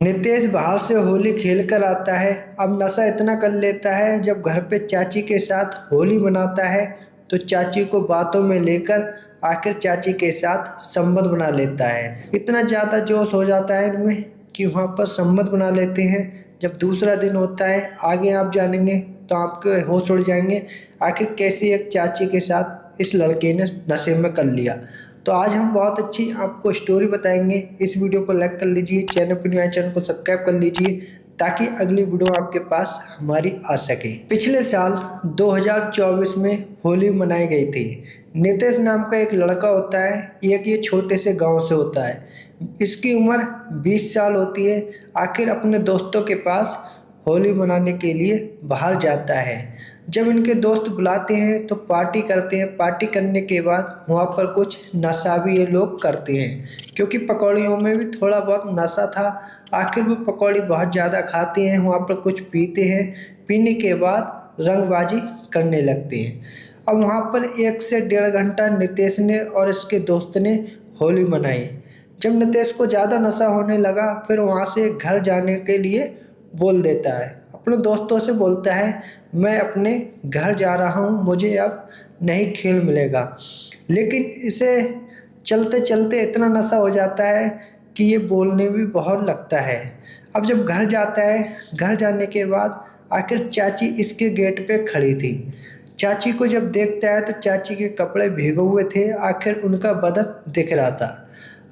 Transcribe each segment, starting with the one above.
नितेश बाहर से होली खेल कर आता है। अब नशा इतना कर लेता है, जब घर पे चाची के साथ होली मनाता है तो चाची को बातों में लेकर आखिर चाची के साथ संबंध बना लेता है। इतना ज़्यादा जोश हो जाता है इनमें कि वहाँ पर संबंध बना लेते हैं। जब दूसरा दिन होता है, आगे आप जानेंगे तो आपके होश उड़ जाएंगे आखिर कैसे एक चाची के साथ इस लड़के ने नशे में कर लिया। तो आज हम बहुत अच्छी आपको स्टोरी बताएंगे। इस वीडियो को लाइक कर लीजिए, चैनल पर नया चैनल को सब्सक्राइब कर लीजिए ताकि अगली वीडियो आपके पास हमारी आ सके। पिछले साल 2024 में होली मनाई गई थी। नितेश नाम का एक लड़का होता है, एक ये छोटे से गांव से होता है। इसकी उम्र 20 साल होती है। आखिर अपने दोस्तों के पास होली मनाने के लिए बाहर जाता है। जब इनके दोस्त बुलाते हैं तो पार्टी करते हैं। पार्टी करने के बाद वहाँ पर कुछ नशा भी ये लोग करते हैं, क्योंकि पकौड़ियों में भी थोड़ा बहुत नशा था। आखिर वो पकौड़ी बहुत ज़्यादा खाते हैं, वहाँ पर कुछ पीते हैं। पीने के बाद रंगबाजी करने लगते हैं। अब वहाँ पर 1 से 1.5 घंटा नितेश ने और इसके दोस्त ने होली मनाई। जब नितेश को ज़्यादा नशा होने लगा, फिर वहाँ से घर जाने के लिए बोल देता है। अपने दोस्तों से बोलता है, मैं अपने घर जा रहा हूँ, मुझे अब नहीं खेल मिलेगा। लेकिन इसे चलते चलते इतना नशा हो जाता है कि ये बोलने भी बहुत लगता है। अब जब घर जाता है, घर जाने के बाद आखिर चाची इसके गेट पे खड़ी थी। चाची को जब देखता है तो चाची के कपड़े भीगे हुए थे, आखिर उनका बदन दिख रहा था।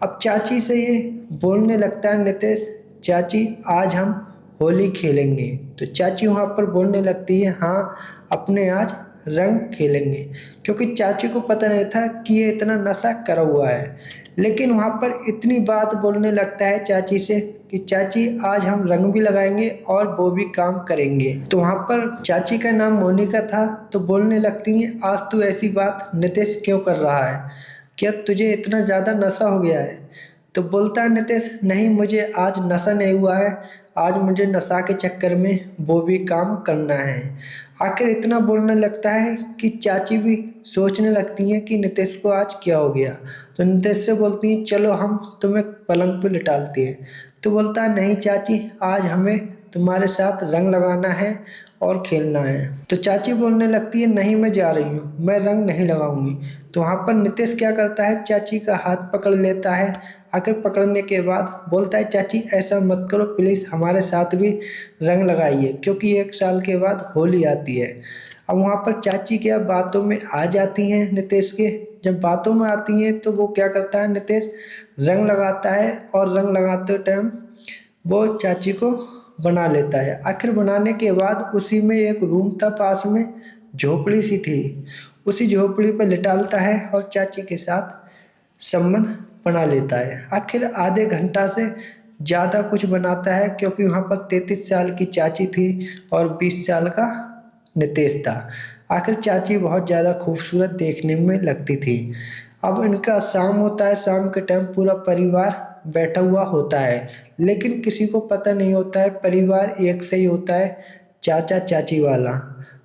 अब चाची से ये बोलने लगता है नितेश, चाची आज हम होली खेलेंगे। तो चाची वहाँ पर बोलने लगती है, हाँ अपने आज रंग खेलेंगे, क्योंकि चाची को पता नहीं था कि ये इतना नशा करा हुआ है। लेकिन वहाँ पर इतनी बात बोलने लगता है चाची से कि चाची आज हम रंग भी लगाएंगे और वो भी काम करेंगे। तो वहाँ पर चाची का नाम मोनिका था, तो बोलने लगती हैं, आज तू ऐसी बात नितेश क्यों कर रहा है, क्या तुझे इतना ज़्यादा नशा हो गया है। तो बोलता है नितेश, नहीं मुझे आज नशा नहीं हुआ है, आज मुझे नशा के चक्कर में वो भी काम करना है। आखिर इतना बोलने लगता है कि चाची भी सोचने लगती हैं कि नितेश को आज क्या हो गया। तो नितेश से बोलती हैं, चलो हम तुम्हें पलंग पे लिटालते हैं। तो बोलता है, नहीं चाची, आज हमें तुम्हारे साथ रंग लगाना है और खेलना है। तो चाची बोलने लगती है, नहीं मैं जा रही हूँ, मैं रंग नहीं लगाऊंगी। तो वहाँ पर नितेश क्या करता है, चाची का हाथ पकड़ लेता है। आखिर पकड़ने के बाद बोलता है, चाची ऐसा मत करो प्लीज़, हमारे साथ भी रंग लगाइए, क्योंकि 1 साल के बाद होली आती है। अब वहाँ पर चाची क्या बातों में आ जाती हैं नितेश के। जब बातों में आती हैं तो वो क्या करता है, नितेश रंग लगाता है और रंग लगाते टाइम वो चाची को बना लेता है। आखिर बनाने के बाद उसी में एक रूम था, पास में झोपड़ी सी थी, उसी झोपड़ी पर लिटालता है और चाची के साथ संबंध बना लेता है। आखिर आधे घंटा से ज़्यादा कुछ बनाता है, क्योंकि वहाँ पर 33 साल की चाची थी और 20 साल का नितेश था। आखिर चाची बहुत ज़्यादा खूबसूरत देखने में लगती थी। अब इनका शाम होता है, शाम के टाइम पूरा परिवार बैठा हुआ होता है, लेकिन किसी को पता नहीं होता है परिवार एक से ही होता है, चाचा चाची वाला,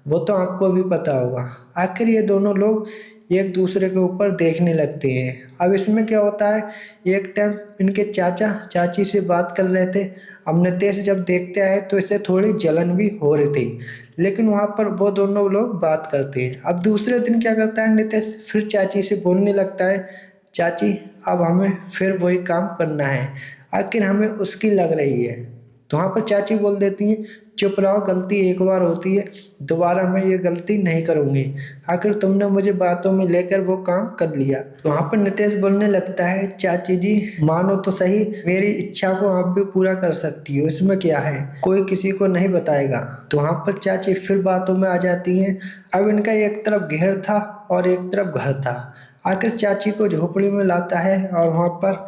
वो तो आपको भी पता होगा। आखिर ये दोनों लोग एक दूसरे के ऊपर देखने लगते हैं। अब इसमें क्या होता है, एक टाइम इनके चाचा चाची से बात कर रहे थे। अब नितेश जब देखते आए तो इसे थोड़ी जलन भी हो रही थी, लेकिन वहाँ पर वो दोनों लोग बात करते हैं। अब दूसरे दिन क्या करता है नितेश, फिर चाची से बोलने लगता है, चाची अब हमें फिर वही काम करना है, आखिर हमें उसकी लग रही है। तो वहाँ पर चाची बोल देती है, चुप रहो, गलती एक बार होती है, दोबारा मैं ये गलती नहीं करूँगी, आखिर तुमने मुझे बातों में लेकर वो काम कर लिया। तो वहाँ पर नितेश बोलने लगता है, चाची जी मानो तो सही, मेरी इच्छा को आप भी पूरा कर सकती हो, इसमें क्या है, कोई किसी को नहीं बताएगा। तो वहाँ पर चाची फिर बातों में आ जाती हैं। अब इनका एक तरफ घेर था और एक तरफ घर था। आखिर चाची को झोपड़ी में लाता है और वहाँ पर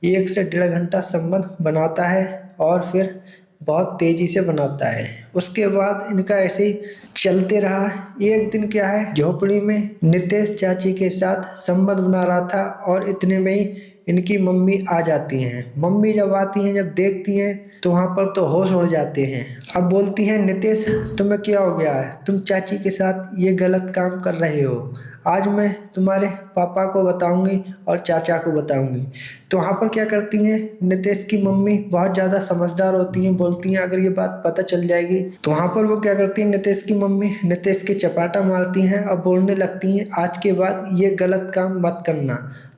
1 से 1.5 घंटा संबंध बनाता है और फिर बहुत तेजी से बनाता है। उसके बाद इनका ऐसे ही चलते रहा। एक दिन क्या है, झोपड़ी में नितेश चाची के साथ संबंध बना रहा था और इतने में ही इनकी मम्मी आ जाती हैं। मम्मी जब आती हैं, जब देखती हैं तो वहाँ पर तो होश उड़ जाते हैं। अब बोलती हैं, नितेश तुम्हें क्या हो गया है, तुम चाची के साथ ये गलत काम कर रहे हो, आज मैं तुम्हारे पापा को बताऊंगी और चाचा को बताऊंगी। तो वहाँ पर क्या करती हैं, नितेश की मम्मी बहुत ज़्यादा समझदार होती हैं, बोलती हैं अगर ये बात पता चल जाएगी तो वहाँ पर वो क्या करती हैं, नितेश की मम्मी नितेश के चपाटा मारती हैं और बोलने लगती हैं आज के बाद ये गलत काम मत करना।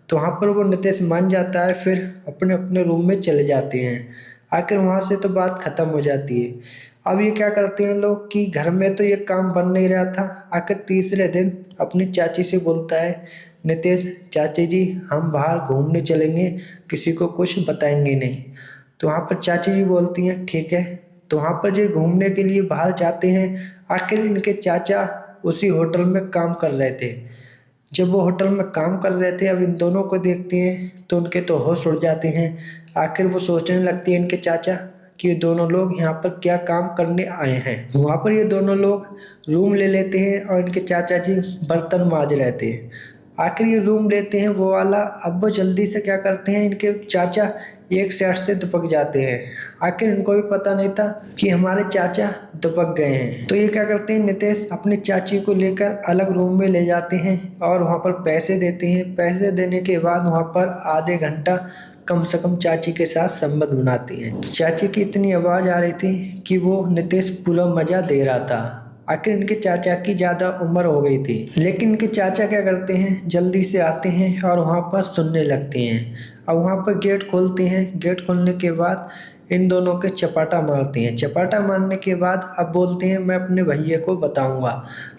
तो वहाँ पर वो नितेश मान जाता है, फिर अपने अपने रूम में चले जाते हैं। आखिर वहाँ से तो बात खत्म हो जाती है। अब ये क्या करते हैं लोग कि घर में तो ये काम बन नहीं रहा था। आखिर तीसरे दिन अपनी चाची से बोलता है नितेश, चाची जी हम बाहर घूमने चलेंगे, किसी को कुछ बताएंगे नहीं। तो वहाँ पर चाची जी बोलती हैं ठीक है। तो वहाँ पर जो घूमने के लिए बाहर जाते हैं, आखिर इनके चाचा उसी होटल में काम कर रहे थे। जब वो होटल में काम कर रहे थे, अब इन दोनों को देखते हैं तो उनके तो होश उड़ जाते हैं। आखिर वो सोचने लगती है इनके चाचा कि ये दोनों लोग यहाँ पर क्या काम करने आए हैं। वहाँ पर ये दोनों लोग रूम ले लेते हैं और इनके चाचा जी बर्तन मांज रहे थे। आखिर ये रूम लेते हैं वो वाला। अब वो जल्दी से क्या करते हैं, इनके चाचा एक साइड से दुपक जाते हैं। आखिर इनको भी पता नहीं था कि हमारे चाचा दुपक गए हैं। तो ये क्या करते हैं, नितेश अपनी चाची को लेकर अलग रूम में ले जाते हैं और वहाँ पर पैसे देते हैं। पैसे देने के बाद वहाँ पर आधे घंटा कम से कम चाची के साथ संबंध बनाती हैं। चाची की इतनी आवाज़ आ रही थी कि वो नितेश पूरा मज़ा दे रहा था। आखिर इनके चाचा की ज़्यादा उम्र हो गई थी, लेकिन इनके चाचा क्या करते हैं, जल्दी से आते हैं और वहाँ पर सुनने लगते हैं। अब वहाँ पर गेट खोलते हैं। गेट खोलने के बाद इन दोनों के चपाटा मारते हैं। चपाटा मारने के बाद अब बोलते हैं मैं अपने भैया को बताऊंगा,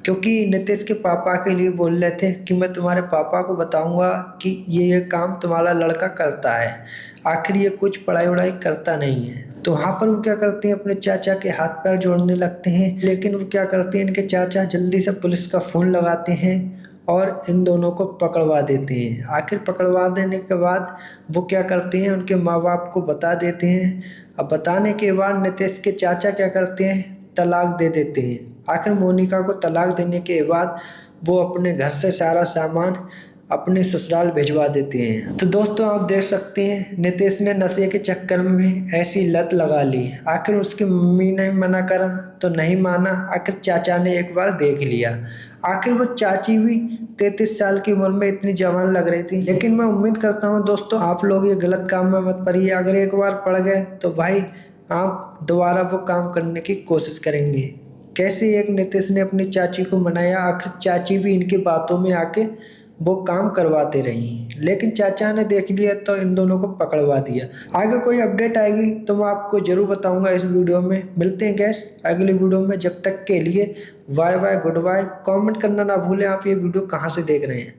क्योंकि नितेश के पापा के लिए बोल रहे थे कि मैं तुम्हारे पापा को बताऊंगा कि ये काम तुम्हारा लड़का करता है। आखिर ये कुछ पढ़ाई वढ़ाई करता नहीं है। तो वहाँ पर वो क्या करते हैं, अपने चाचा के हाथ पैर जोड़ने लगते हैं। लेकिन वो क्या करते हैं, इनके चाचा जल्दी से पुलिस का फ़ोन लगाते हैं और इन दोनों को पकड़वा देते हैं। आखिर पकड़वा देने के बाद वो क्या करते हैं, उनके माँ बाप को बता देते हैं। अब बताने के बाद नितेश के चाचा क्या करते हैं, तलाक दे देते हैं। आखिर मोनिका को तलाक देने के बाद वो अपने घर से सारा सामान अपने ससुराल भिजवा देते हैं। तो दोस्तों आप देख सकते हैं नितेश ने नशे के चक्कर में ऐसी लत लगा ली। आखिर उसकी मम्मी ने मना करा तो नहीं माना। आखिर चाचा ने एक बार देख लिया। आखिर वो चाची भी 33 साल की उम्र में इतनी जवान लग रही थी। लेकिन मैं उम्मीद करता हूँ दोस्तों आप लोग ये गलत काम में मत पड़िए। अगर एक बार पड़ गए तो भाई आप दोबारा वो काम करने की कोशिश करेंगे। कैसे एक नितेश ने अपनी चाची को मनाया, आखिर चाची भी इनकी बातों में आके वो काम करवाते रही, लेकिन चाचा ने देख लिया तो इन दोनों को पकड़वा दिया। आगे कोई अपडेट आएगी तो मैं आपको जरूर बताऊंगा इस वीडियो में। मिलते हैं गैस अगली वीडियो में। जब तक के लिए bye bye, goodbye. Comment करना ना भूलें आप ये वीडियो कहाँ से देख रहे हैं।